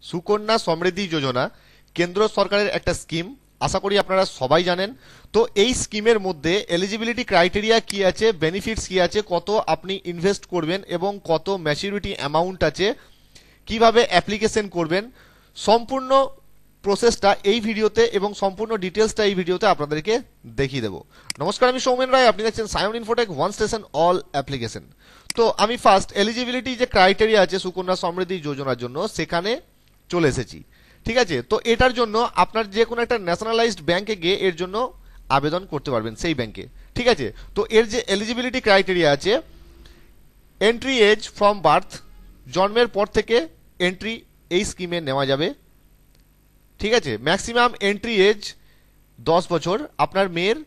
সুকন্যা সমৃদ্ধি যোজনা কেন্দ্র সরকারের একটা স্কিম, আশা করি আপনারা সবাই জানেন। তো এই স্কিমের মধ্যে এলিজিবিলিটি ক্রাইটেরিয়া কি আছে, বেনিফিটস কি আছে, কত আপনি ইনভেস্ট করবেন এবং কত ম্যাচুরিটি অ্যামাউন্ট আছে, কিভাবে অ্যাপ্লিকেশন করবেন, সম্পূর্ণ প্রসেসটা এই ভিডিওতে এবং সম্পূর্ণ ডিটেলসটা এই ভিডিওতে আপনাদেরকে দেখিয়ে দেবো। নমস্কার, আমি সৌমেন রায়, আপনি দেখছেন Sayan Infotech, one station all application. তো আমি ফার্স্ট এলিজিবিলিটি যে ক্রাইটেরিয়া আছে সুকন্যা সমৃদ্ধি যোজনার জন্য সেখানে চলে এসেছি। ঠিক আছে, তো এটার জন্য আপনার যে কোনো একটা ন্যাশনালাইজড ব্যাংকে গিয়ে এর জন্য আবেদন করতে পারবেন সেই ব্যাংকে। ঠিক আছে, তো এর যে এলিজিবিলিটি ক্রাইটেরিয়া আছে, এন্ট্রি এজ ফ্রম বার্থ, জন্মের পর থেকে এন্ট্রি এই স্কিমে নেওয়া যাবে। ঠিক আছে, ম্যাক্সিমাম এন্ট্রি এজ 10 বছর, আপনার মেয়ের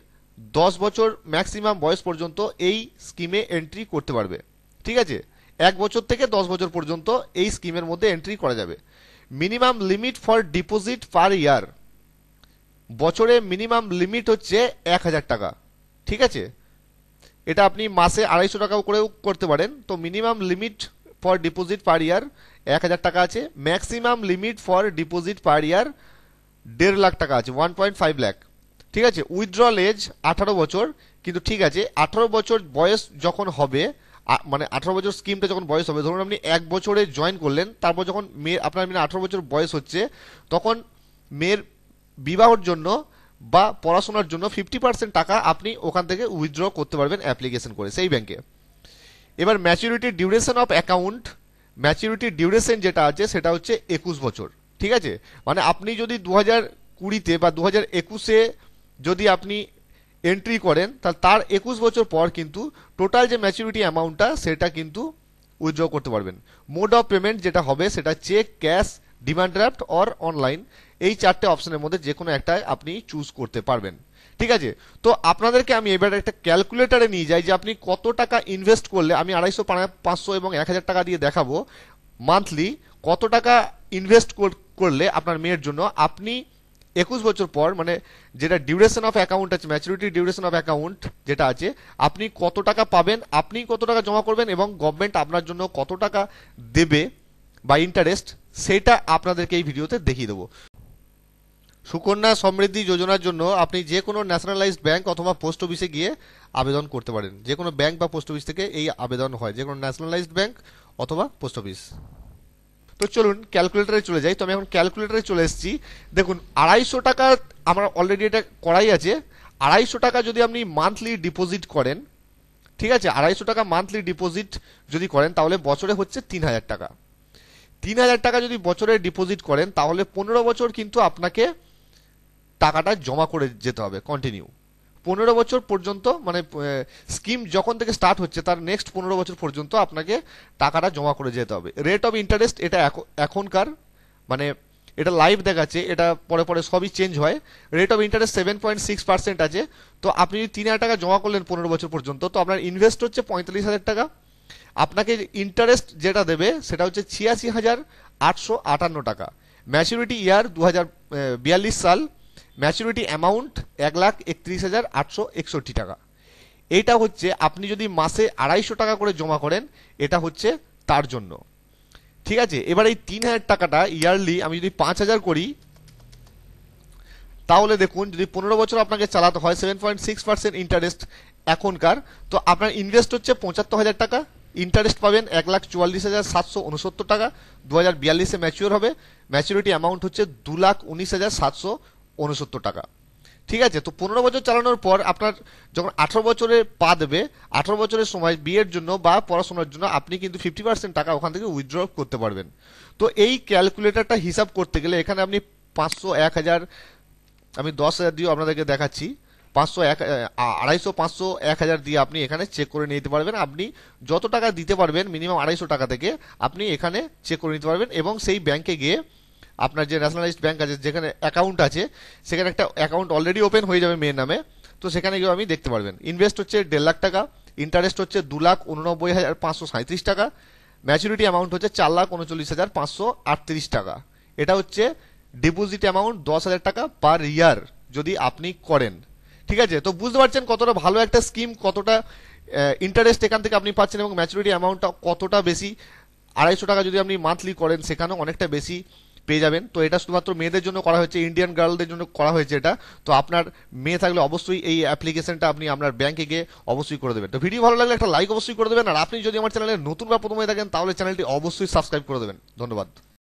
10 বছর ম্যাক্সিমাম বয়স পর্যন্ত এই স্কিমে এন্ট্রি করতে পারবে। ঠিক আছে, 1 বছর থেকে 10 বছর পর্যন্ত এই স্কিমের মধ্যে এন্ট্রি করা যাবে। মিনিমাম লিমিট ফর ডিপোজিট পার ইয়ার, বছরে মিনিমাম লিমিট হচ্ছে 1000 টাকা। ঠিক আছে, এটা আপনি মাসে 250 টাকাও করেও করতে পারেন। তো মিনিমাম লিমিট ফর ডিপোজিট পার ইয়ার 1000 টাকা আছে। ম্যাক্সিমাম লিমিট ফর ডিপোজিট পার ইয়ার 1.5 লাখ টাকা আছে, 1.5 লাখ। ঠিক আছে, উইথড্রল এজ 18 বছর। কিন্তু ঠিক আছে, 18 বছর বয়স যখন হবে, মানে 18 বছর স্কিমটা যখন বয়স হবে, ধরুন আপনি 1 বছরে জয়েন করলেন, তারপর যখন মেয়ের আপনার 18 বছর বয়স হচ্ছে, তখন মেয়ের বিবাহের জন্য বা পড়াশোনার জন্য 50% টাকা আপনি ওখান থেকে উইথড্র করতে পারবেন অ্যাপ্লিকেশন করে সেই ব্যাংকে। এবার maturity duration of account, maturity duration যেটা আছে সেটা হচ্ছে 21 বছর। ঠিক আছে, মানে আপনি যদি 2020-তে বা 2021-এ যদি আপনি এন্ট্রি করেন, তাহলে তার 21 বছর পর কিন্তু টোটাল যে ম্যাচুরিটি অ্যামাউন্টটা সেটা কিন্তু উইথড্র করতে পারবেন। মোড অফ পেমেন্ট যেটা হবে সেটা cheque, cash, demand draft or online, এই 4টে অপশনের মধ্যে যে কোনো একটা আপনি চুজ করতে পারবেন। ঠিক আছে, তো আপনাদেরকে আমি এবার একটা ক্যালকুলেটারে নিয়ে যাই যে আপনি কত টাকা ইনভেস্ট করলে, আমি 250, 500 এবং 1000 টাকা দিয়ে দেখাবো মান্থলি কত টাকা ইনভেস্ট করলে আপনার মেয়ের জন্য আপনি 21 বছর পর, মানে যেটা ডিউরেশন অফ অ্যাকাউন্ট আছে, ম্যাচুরিটি ডিউরেশন অফ অ্যাকাউন্ট যেটা আছে, আপনি কত টাকা পাবেন, আপনি কত টাকা জমা করবেন এবং গভর্নমেন্ট আপনার জন্য কত টাকা দেবে বা ইন্টারেস্ট, সেটা আপনাদেরকে এই ভিডিওতে দেখিয়ে দেবো। সুকন্যা সমৃদ্ধি যোজনার জন্য আপনি যে কোনো ন্যাশনালাইজড ব্যাংক অথবা পোস্ট অফিসে গিয়ে আবেদন করতে পারেন। যে কোনো ব্যাংক বা পোস্ট অফিস থেকে এই আবেদন হয়, যে কোনো ন্যাশনালাইজড ব্যাংক অথবা পোস্ট অফিস। তো চলুন ক্যালকুলেটারে চলে যাই। তো আমি এখন ক্যালকুলেটারে চলে এসেছি। দেখুন 250 টাকা আমার অলরেডি এটা করাই আছে। 250 টাকা যদি আপনি মান্থলি ডিপোজিট করেন, ঠিক আছে, 250 টাকা মান্থলি ডিপোজিট যদি করেন তাহলে বছরে হচ্ছে 3000 টাকা। 3000 টাকা যদি বছরে ডিপোজিট করেন তাহলে 15 বছর কিন্তু আপনাকে টাকাটা জমা করে যেতে হবে কন্টিনিউ। 15 বছর পর্যন্ত, মানে স্কিম যখন থেকে স্টার্ট হচ্ছে তার নেক্সট 15 বছর পর্যন্ত আপনাকে টাকাটা জমা করে যেতে হবে। রেট অফ ইন্টারেস্ট এটা এখনকার, মানে এটা লাইভ দেখাচ্ছে, এটা পরে পরে সবই চেঞ্জ হয়। রেট অফ ইন্টারেস্ট 7.6% আছে। তো আপনি যদি 3000 টাকা জমা করলেন 15 বছর পর্যন্ত, তো আপনার ইনভেস্ট হচ্ছে 45,000 টাকা। আপনাকে ইন্টারেস্ট যেটা দেবে সেটা হচ্ছে 86,858 টাকা। ম্যাচুরিটি ইয়ার 2042 সাল। ম্যাচুরিটি অ্যামাউন্ট 1,31,861 টাকা। এইটা হচ্ছে আপনি যদি মাসে 250 টাকা করে জমা করেন, এটা হচ্ছে তার জন্য। ঠিক আছে, এবার এই 3000 টাকাটা ইয়ারলি আমি যদি 5000 করি, তাহলে দেখুন যদি 15 বছর আপনাকে চালাতে হয়, 7.6% ইন্টারেস্ট এখনকার, তো আপনার ইনভেস্ট হচ্ছে 75,000 টাকা। ইন্টারেস্ট পাবেন 1,44,769 টাকা। 2042-এ ম্যাচিওর হবে। ম্যাচুরিটি অ্যামাউন্ট হচ্ছে 2,19,769 টাকা। ঠিক আছে, তো 15 বছর চালানোর পর আপনার যখন 18 বছরে পা দেবে, 18 বছরের সময় বিয়ের জন্য বা পড়াশোনার জন্য আপনি কিন্তু 50% টাকা ওখান থেকে উইথড্র করতে পারবেন। তো এই ক্যালকুলেটরটা হিসাব করতে গেলে এখানে আপনি 500, 1000, আমি 10,000 দিয়েও আপনাদেরকে দেখাচ্ছি। 500, 250, 500, 1000 দিয়ে আপনি এখানে চেক করে নিতে পারবেন। আপনি যত টাকা দিতে পারবেন মিনিমাম 250 টাকা থেকে আপনি এখানে চেক করে নিতে পারবেন এবং সেই ব্যাংকে গিয়ে আপনার যে ন্যাশনালাইজড ব্যাংক আছে যেখানে অ্যাকাউন্ট আছে, সেখানে একটা অ্যাকাউন্ট অলরেডি ওপেন হয়ে যাবে মেয়ের নামে। তো সেখানে গিয়ে আমি দেখতে পারবেন ইনভেস্ট হচ্ছে 1.5 লাখ টাকা, ইন্টারেস্ট হচ্ছে 2,89,537 টাকা, ম্যাচুরিটি অ্যামাউন্ট হচ্ছে 4,39,538 টাকা। এটা হচ্ছে ডিপোজিট অ্যামাউন্ট 10,000 টাকা পার ইয়ার যদি আপনি করেন। ঠিক আছে, তো বুঝতে পারছেন কতটা ভালো একটা স্কিম, কতটা ইন্টারেস্ট এখান থেকে আপনি পাচ্ছেন এবং ম্যাচুরিটি অ্যামাউন্টটা কতটা বেশি। 250 টাকা যদি আপনি মান্থলি করেন সেখানে অনেকটা বেশি পেয়ে যাবেন। তো এটা শুধুমাত্র মেয়েদের জন্য করা হয়েছে, ইন্ডিয়ান গার্লদের জন্য করা হয়েছে এটা। তো আপনার মেয়ে থাকলে অবশ্যই এই অ্যাপ্লিকেশনটা আপনি আপনার ব্যাংকে গিয়ে অবশ্যই করে দেবেন। তো ভিডিও ভালো লাগলে একটা লাইক অবশ্যই করে দেবেন, আর আপনি যদি আমার চ্যানেলে নতুন বা প্রথম হয়ে থাকেন তাহলে চ্যানেলটি অবশ্যই সাবস্ক্রাইব করে দেবেন। ধন্যবাদ।